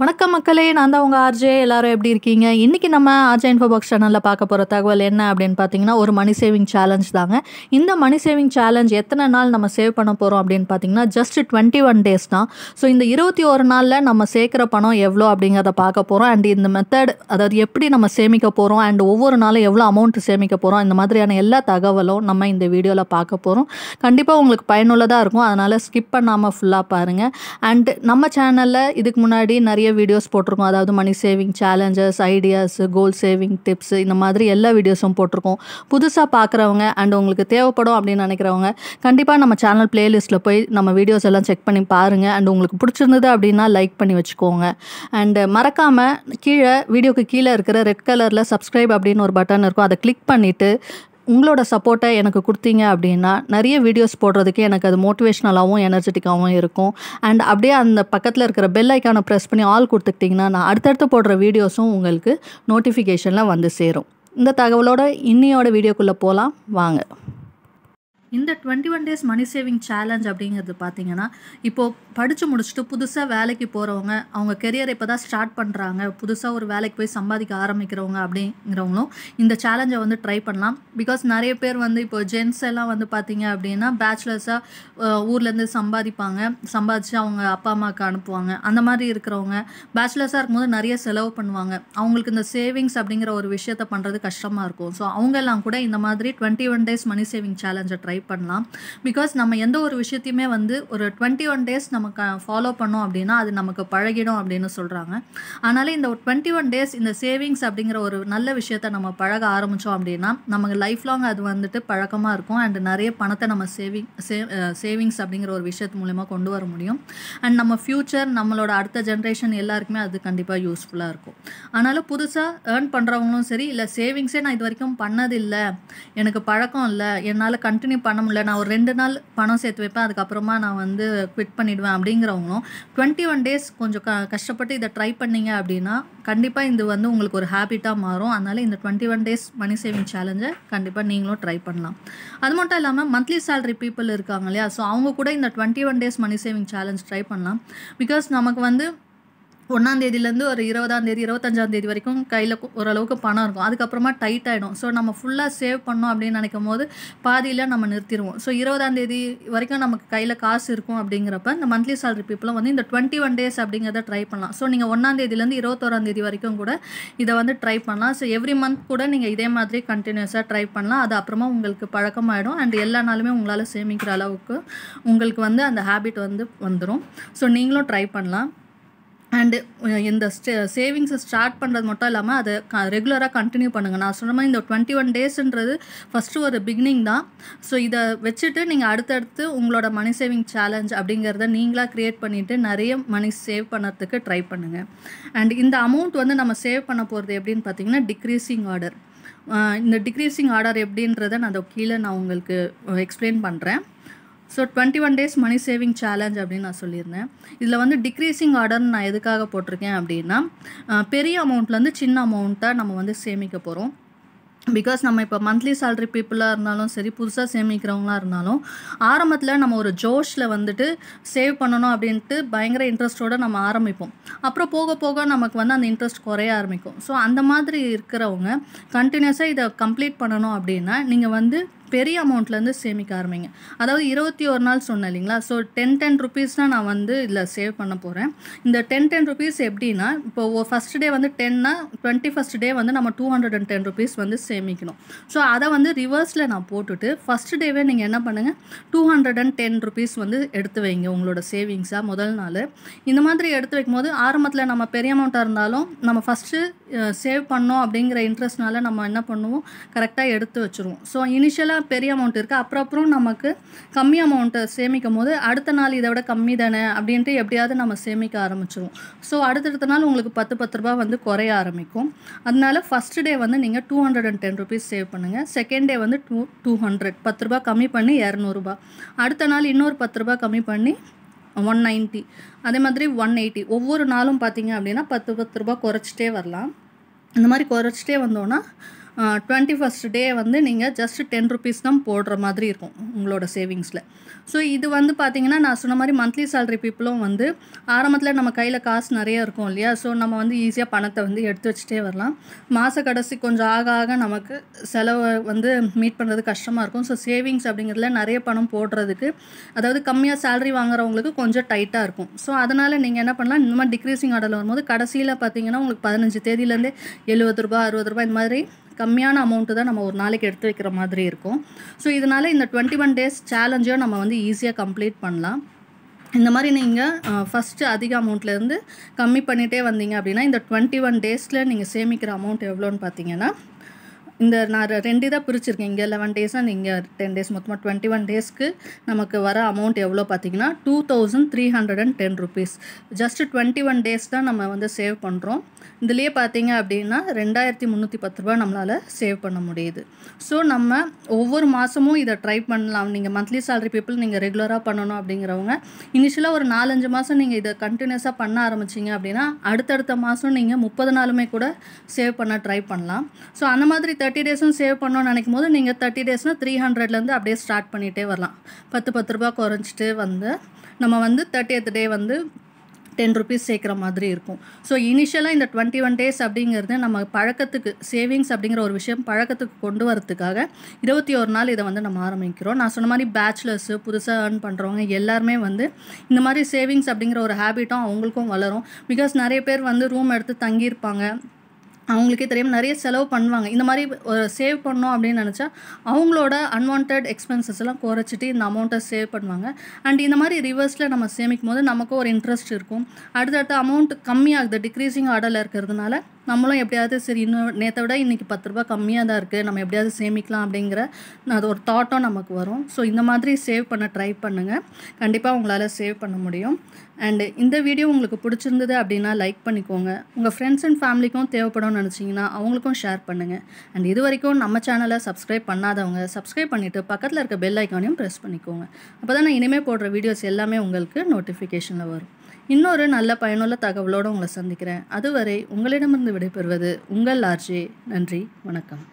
வணக்கம் மக்களே! நான் தான் உங்க ஆர்ஜே. எல்லாரும் எப்படி இருக்கீங்க? இன்னைக்கு நம்ம ஆர்ஜே இன்ஃபோ பாக்ஸ் சேனல்ல பார்க்க போற தகவல் என்ன அப்படின்னு பார்த்தீங்கன்னா, ஒரு மணி சேவிங் சேலஞ்ச் தாங்க. இந்த மணி சேவிங் சேலஞ்ச் எத்தன நாள் நம்ம சேவ் பண்ண போறோம் அப்படின்னு பார்த்தீங்கன்னா, ஜஸ்ட் 21 டேஸ் தான். ஸோ இந்த 21 நாள்ல நம்ம சேர்க்கிற பணம் எவ்வளோ அப்படிங்கிறத பார்க்க போறோம். அண்ட் இந்த மெத்தட் அதாவது எப்படி நம்ம சேமிக்க போறோம் அண்ட் ஒவ்வொரு நாளும் எவ்வளோ அமௌண்ட் சேமிக்க போறோம், இந்த மாதிரியான எல்லா தகவலும் நம்ம இந்த வீடியோல பார்க்க போறோம். கண்டிப்பா உங்களுக்கு பயனுள்ளதா இருக்கும். அதனால ஸ்கிப் பண்ணாம ஃபுல்லா பாருங்க. அண்ட் நம்ம சேனல்ல இதுக்கு முன்னாடி நிறைய வீடியோஸ் போட்டிருக்கோம். அதாவது மணி சேவிங் சேலஞ்சஸ், ஐடியாஸ், கோல் சேவிங் டிப்ஸ், இந்த மாதிரி எல்லா வீடியோஸும் போட்டிருக்கோம். புதுசாக பார்க்குறவங்க அண்ட் உங்களுக்கு தேவைப்படும் அப்படின்னு நினைக்கிறவங்க கண்டிப்பாக நம்ம சேனல் பிளேலிஸ்ட்டில் போய் நம்ம வீடியோஸ் எல்லாம் செக் பண்ணி பாருங்கள். அண்ட் உங்களுக்கு பிடிச்சிருந்தது அப்படின்னா லைக் பண்ணி வச்சுக்கோங்க. அண்ட் மறக்காமல் கீழே வீடியோக்கு கீழே இருக்கிற ரெட் கலரில் சப்ஸ்கிரைப் அப்படின்னு ஒரு பட்டன் இருக்கும். அதை கிளிக் பண்ணிவிட்டு உங்களோட சப்போர்ட்டை எனக்கு கொடுத்தீங்க அப்படின்னா நிறைய வீடியோஸ் போடுறதுக்கு எனக்கு அது மோட்டிவேஷ்னலாகவும் எனர்ஜெட்டிக்காகவும் இருக்கும். அண்ட் அப்படியே அந்த பக்கத்தில் இருக்கிற பெல் ஐக்கானை ப்ரெஸ் பண்ணி ஆல் கொடுத்துக்கிட்டிங்கன்னா நான் அடுத்தடுத்து போடுற வீடியோஸும் உங்களுக்கு நோட்டிஃபிகேஷனில் வந்து சேரும். இந்த தகவலோட இன்னையோட வீடியோக்குள்ளே போகலாம் வாங்க. இந்த 21 டேஸ் மணி சேவிங் சேலஞ்ச் அப்படிங்கிறது பார்த்தீங்கன்னா, இப்போது படித்து முடிச்சுட்டு புதுசாக வேலைக்கு போகிறவங்க, அவங்க கெரியர் இப்போ தான் ஸ்டார்ட் பண்ணுறாங்க, புதுசாக ஒரு வேலைக்கு போய் சம்பாதிக்க ஆரம்பிக்கிறவங்க அப்படிங்கிறவங்களும் இந்த சேலஞ்சை வந்து ட்ரை பண்ணலாம். பிகாஸ் நிறைய பேர் வந்து இப்போ ஜென்ஸ் எல்லாம் வந்து பார்த்தீங்க அப்படின்னா பேச்சுலர்ஸாக ஊர்லேருந்து சம்பாதிச்சு அவங்க அப்பா அம்மாவுக்கு அனுப்புவாங்க. அந்த மாதிரி இருக்கிறவங்க பேச்சுலர்ஸாக இருக்கும்போது நிறைய செலவு பண்ணுவாங்க. அவங்களுக்கு இந்த சேவிங்ஸ் அப்படிங்கிற ஒரு விஷயத்தை பண்ணுறது கஷ்டமாக இருக்கும். ஸோ அவங்கெல்லாம் கூட இந்த மாதிரி 21 டேஸ் மணி சேவிங் சேலஞ்சை ட்ரை பண்ணலாம். பிகாஸ் நம்ம எந்த ஒரு விஷயத்தையுமே வந்து ஒரு 21 டேஸ் நமக்கு ஃபாலோ பண்ணோம் அப்படின்னா அது நமக்கு பழகிடும் அப்படின்னு சொல்கிறாங்க. அதனால் இந்த 21 டேஸ் இந்த சேவிங்ஸ் அப்படிங்கிற ஒரு நல்ல விஷயத்தை நம்ம பழக ஆரம்பித்தோம் அப்படின்னா நமக்கு லைஃப் லாங் அது வந்துட்டு பழக்கமாக இருக்கும். அண்ட் நிறைய பணத்தை நம்ம சேவிங்ஸ் அப்படிங்கிற ஒரு விஷயத்து மூலமாக கொண்டு வர முடியும். அண்ட் நம்ம ஃப்யூச்சர் நம்மளோட அடுத்த ஜென்ரேஷன் எல்லாருக்குமே அது கண்டிப்பாக யூஸ்ஃபுல்லாக இருக்கும். அதனால் புதுசாக ஏர்ன் பண்ணுறவங்களும் சரி, இல்லை சேவிங்ஸே நான் இது வரைக்கும் பண்ணதில்லை, எனக்கு பழக்கம் இல்லை, என்னால் கண்டினியூ பண்ண முடியல, நான் ஒரு 2 நாள் பணம் சேர்த்து வைப்பேன் அதுக்கப்புறமா நான் வந்து குவிட் பண்ணிவிடுவேன் அப்படிங்கிறவங்களும் 21 டேஸ் கொஞ்சம் கஷ்டப்பட்டு இதை ட்ரை பண்ணிங்க அப்படின்னா கண்டிப்பாக இது வந்து உங்களுக்கு ஒரு ஹேபிட்டாக மாறும். அதனால் இந்த 21 டேஸ் மணி சேவிங் சேலஞ்சை கண்டிப்பாக நீங்களும் ட்ரை பண்ணலாம். அது மட்டும் இல்லாமல் மந்த்லி சேலரி பீப்புள் இருக்காங்க இல்லையா, ஸோ அவங்க கூட இந்த 21 days money saving challenge try பண்ணலாம். பிகாஸ் நமக்கு வந்து 1ஆம் தேதியிலேருந்து ஒரு 20ஆம் தேதி 25ஆம் தேதி வரைக்கும் கையில் ஓரளவுக்கு பணம் இருக்கும். அதுக்கப்புறமா டைட் ஆகிடும். ஸோ நம்ம ஃபுல்லாக சேவ் பண்ணோம் அப்படின்னு நினைக்கும் போது பாதியில் நம்ம நிறுத்திடுவோம். ஸோ 20ஆம் தேதி வரைக்கும் நமக்கு கையில் காசு இருக்கும். அப்படிங்கிறப்ப இந்த மந்த்லி சேலரி பீப்புளும் வந்து இந்த 21 டேஸ் அப்படிங்கிறத ட்ரை பண்ணலாம். ஸோ நீங்கள் 1ஆம் தேதியிலேருந்து 21ஆம் தேதி வரைக்கும் கூட இதை வந்து ட்ரை பண்ணலாம். ஸோ எவ்ரி மந்த் கூட நீங்கள் இதே மாதிரி கண்டினியூஸாக ட்ரை பண்ணலாம். அது அப்புறமா உங்களுக்கு பழக்கமாகிடும். அண்ட் எல்லா நாளுமே உங்களால் சேமிக்கிற அளவுக்கு உங்களுக்கு வந்து அந்த ஹேபிட் வந்து வந்துடும். ஸோ நீங்களும் ட்ரை பண்ணலாம். அண்டு இந்த சேவிங்ஸை ஸ்டார்ட் பண்ணுறது மட்டும் இல்லாமல் அதை ரெகுலராக கண்டினியூ பண்ணுங்கள். நான் சொன்ன மாதிரி இந்த 21 டேஸ்ன்றது ஃபஸ்ட்டு ஒரு பிகினிங் தான். ஸோ இதை வச்சுட்டு நீங்கள் அடுத்தடுத்து உங்களோட மணி சேவிங் சேலஞ்ச் அப்படிங்கிறத நீங்களாக க்ரியேட் பண்ணிவிட்டு நிறைய மணி சேவ் பண்ணுறதுக்கு ட்ரை பண்ணுங்கள். அண்ட் இந்த அமௌண்ட் வந்து நம்ம சேவ் பண்ண போகிறது எப்படின்னு பார்த்தீங்கன்னா டிக்ரீஸிங் ஆர்டர். இந்த டிக்ரீஸிங் ஆர்டர் எப்படின்றத நான் அதை கீழே நான் உங்களுக்கு எக்ஸ்பிளைன் பண்ணுறேன். So 21 days money saving challenge அப்படின்னு நான் சொல்லியிருந்தேன். இதில் வந்து டிக்ரீஸிங் ஆர்டர்னு நான் எதுக்காக போட்டிருக்கேன் அப்படின்னா பெரிய அமௌண்ட்லேருந்து சின்ன அமௌண்ட்டாக நம்ம வந்து சேமிக்க போகிறோம். பிகாஸ் நம்ம இப்போ மந்த்லி சேலரி பீப்புளாக இருந்தாலும் சரி, புதுசாக சேமிக்கிறவங்களாக இருந்தாலும் ஆரம்பத்தில் நம்ம ஒரு ஜோஷில் வந்துட்டு சேவ் பண்ணணும் அப்படின்ட்டு பயங்கர இன்ட்ரெஸ்ட்டோடு நம்ம ஆரம்பிப்போம். அப்புறம் போக போக நமக்கு வந்து அந்த இன்ட்ரெஸ்ட் குறைய ஆரம்பிக்கும். ஸோ அந்த மாதிரி இருக்கிறவங்க கண்டினியூஸாக இதை கம்ப்ளீட் பண்ணணும் அப்படின்னா நீங்கள் வந்து பெரிய அமௌண்ட்லேருந்து சேமிக்க ஆரம்பிங்க. அதாவது 21 நாள் சொன்னேன் இல்லைங்களா, ஸோ 10 rupees தான் நான் வந்து இதில் சேவ் பண்ண போகிறேன். இந்த 10 rupees எப்படின்னா, இப்போ ஃபஸ்ட் டே வந்து 10னா 21st டே வந்து நம்ம 210 rupees வந்து சேமிக்கணும். ஸோ அதை வந்து ரிவர்ஸில் நான் போட்டுட்டு ஃபஸ்ட் டேவே நீங்கள் என்ன பண்ணுங்கள், 210 rupees வந்து எடுத்து வைங்க உங்களோட சேவிங்ஸாக முதல் நாள். இந்த மாதிரி எடுத்து வைக்கும்போது ஆரம்பத்தில் நம்ம பெரிய அமௌண்ட்டாக இருந்தாலும் நம்ம ஃபஸ்ட்டு சேவ் பண்ணோம் அப்படிங்கிற இன்ட்ரெஸ்ட்னால நம்ம என்ன பண்ணுவோம், கரெக்டாக எடுத்து வச்சுருவோம். ஸோ இனிஷியலாக பெரிய அமௌண்ட் இருக்குது, அப்புறம் நமக்கு கம்மி அமௌண்ட்டை சேமிக்கும் போது அடுத்த நாள் இதை விட கம்மி தானே அப்படின்ட்டு எப்படியாவது நம்ம சேமிக்க ஆரம்பிச்சிருவோம். ஸோ அடுத்தடுத்த நாள் உங்களுக்கு 10 ரூபா வந்து குறைய ஆரம்பிக்கும். அதனால ஃபஸ்ட் டே வந்து நீங்கள் 210 rupees சேவ் பண்ணுங்கள். செகண்ட் டே வந்து 200 10 ரூபா கம்மி பண்ணி 200 ரூபா. அடுத்த நாள் இன்னொரு 10 ரூபா கம்மி பண்ணி 190, அதே மாதிரி 180. ஒவ்வொரு நாளும் பார்த்தீங்க அப்படின்னா 10 ரூபா குறைச்சிட்டே வரலாம். இந்த மாதிரி குறைச்சிட்டே வந்தோன்னா 21st டே வந்து நீங்கள் ஜஸ்ட் ₹10 தான் போடுற மாதிரி இருக்கும் உங்களோட சேவிங்ஸில். ஸோ இது வந்து பார்த்தீங்கன்னா நான் சொன்ன மாதிரி மந்த்லி சேலரி பீப்புளும் வந்து ஆரம்பத்தில் நம்ம கையில் காசு நிறைய இருக்கும் இல்லையா, ஸோ நம்ம வந்து ஈஸியாக பணத்தை வந்து எடுத்து வச்சுட்டே வரலாம். மாத கடைசி கொஞ்சம் ஆக ஆக நமக்கு செலவை வந்து மீட் பண்ணுறது கஷ்டமாக இருக்கும். ஸோ சேவிங்ஸ் அப்படிங்கிறதுல நிறைய பணம் போடுறதுக்கு, அதாவது கம்மியாக சேலரி வாங்குறவங்களுக்கு கொஞ்சம் டைட்டாக இருக்கும். ஸோ அதனால் நீங்கள் என்ன பண்ணலாம், இந்த மாதிரி டிக்ரீசிங் ஆர்டரில் வரும்போது கடைசியில் பார்த்தீங்கன்னா உங்களுக்கு 15 தேதியிலேருந்தே ₹70 ₹60 இந்த மாதிரி கம்மியான அமௌண்ட்டு தான் நம்ம ஒரு நாளைக்கு எடுத்து வைக்கிற மாதிரி இருக்கும். ஸோ இதனால் இந்த 21 டேஸ் சேலஞ்சையும் நம்ம வந்து ஈஸியாக கம்ப்ளீட் பண்ணலாம். இந்த மாதிரி நீங்கள் ஃபஸ்ட்டு அதிக அமௌண்ட்லேருந்து கம்மி பண்ணிகிட்டே வந்தீங்க அப்படின்னா இந்த 21 டேஸில் நீங்கள் சேமிக்கிற அமௌண்ட் எவ்வளோன்னு பார்த்தீங்கன்னா, இந்த நான் 2 இதாக பிரிச்சிருக்கேன். இங்கே 11 டேஸ் அண்ட் இங்கே 10 டேஸ், மொத்தமாக 21 டேஸ்க்கு நமக்கு வர அமௌண்ட் எவ்வளோ பார்த்தீங்கன்னா ₹2310. ஜஸ்ட் 21 டேஸ் தான் நம்ம வந்து சேவ் பண்ணுறோம். இதுலேயே பார்த்தீங்க அப்படின்னா ₹2310 நம்மளால் சேவ் பண்ண முடியுது. ஸோ நம்ம ஒவ்வொரு மாதமும் இதை ட்ரை பண்ணலாம். நீங்கள் மந்த்லி சேலரி பீப்புள் நீங்கள் ரெகுலராக பண்ணணும் அப்படிங்கிறவங்க இனிஷியலாக ஒரு 4-5 மாதம் நீங்கள் இதை கண்டினியூஸாக பண்ண ஆரம்பிச்சிங்க அப்படின்னா அடுத்தடுத்த மாதம் நீங்கள் 30 நாளுமே கூட சேவ் பண்ண ட்ரை பண்ணலாம். ஸோ அந்த மாதிரி 30 டேஸும் சேவ் பண்ணணும்னு நினைக்கும் போது நீங்கள் 30 டேஸ்னால் 300லேருந்து அப்படியே ஸ்டார்ட் பண்ணிகிட்டே வரலாம். ₹10 குறைஞ்சிட்டு வந்து நம்ம வந்து 30th டே வந்து ₹10 சேர்க்குற மாதிரி இருக்கும். ஸோ இனிஷியலாக இந்த 21 டேஸ் அப்படிங்கிறது நம்ம பழக்கத்துக்கு, சேவிங்ஸ் அப்படிங்கிற ஒரு விஷயம் பழக்கத்துக்கு கொண்டு வரதுக்காக 21 நாள் இதை வந்து நம்ம ஆரம்பிக்கிறோம். நான் சொன்ன மாதிரி பேச்சுலர்ஸு, புதுசாக ஏர்ன் பண்ணுறவங்க எல்லாருமே வந்து இந்த மாதிரி சேவிங்ஸ் அப்படிங்கிற ஒரு ஹேபிட்டும் அவங்களுக்கும் வளரும். பிகாஸ் நிறைய பேர் வந்து ரூம் எடுத்து தங்கியிருப்பாங்க, அவங்களுக்கே தெரியாமல் நிறைய செலவு பண்ணுவாங்க. இந்த மாதிரி சேவ் பண்ணோம் அப்படின்னு நினச்சா அவங்களோட அன்வான்ட் எக்ஸ்பென்சஸ் எல்லாம் குறைச்சிட்டு இந்த அமௌண்ட்டை சேவ் பண்ணுவாங்க. அண்ட் இந்த மாதிரி ரிவர்ஸில் நம்ம சேமிக்கும் போது நமக்கும் ஒரு இன்ட்ரெஸ்ட் இருக்கும். அடுத்தடுத்த அமௌண்ட் கம்மியாகுது, டிக்ரீசிங் ஆர்டரில் இருக்கிறதுனால நம்மளும் எப்படியாவது சரி இன்னும் நேற்றை விட இன்றைக்கி ₹10 கம்மியாக தான் இருக்குது, நம்ம எப்படியாவது சேமிக்கலாம் அப்படிங்கிற அது ஒரு தாட்டும் நமக்கு வரும். ஸோ இந்த மாதிரி சேவ் பண்ண ட்ரை பண்ணுங்கள். கண்டிப்பாக உங்களால் சேவ் பண்ண முடியும். அண்டு இந்த வீடியோ உங்களுக்கு பிடிச்சிருந்தது அப்படின்னா லைக் பண்ணிக்கோங்க. உங்கள் ஃப்ரெண்ட்ஸ் அண்ட் ஃபேமிலிக்கும் தேவைப்படும்னு நினச்சிங்கன்னா அவங்களுக்கும் ஷேர் பண்ணுங்கள். அண்ட் இது வரைக்கும் நம்ம சேனலை சப்ஸ்கிரைப் பண்ணாதவங்க சப்ஸ்கிரைப் பண்ணிவிட்டு பக்கத்தில் இருக்க பெல் ஐக்கானையும் ப்ரெஸ் பண்ணிக்கோங்க. அப்போ தான் நான் இனிமேல் போடுற வீடியோஸ் எல்லாமே உங்களுக்கு நோட்டிஃபிகேஷனில் வரும். இன்னொரு நல்ல பயனுள்ள தகவலோடு உங்களை சந்திக்கிறேன். அதுவரை உங்களிடமிருந்து விடைபெறுவது உங்கள் ஆர்ஜே. நன்றி, வணக்கம்.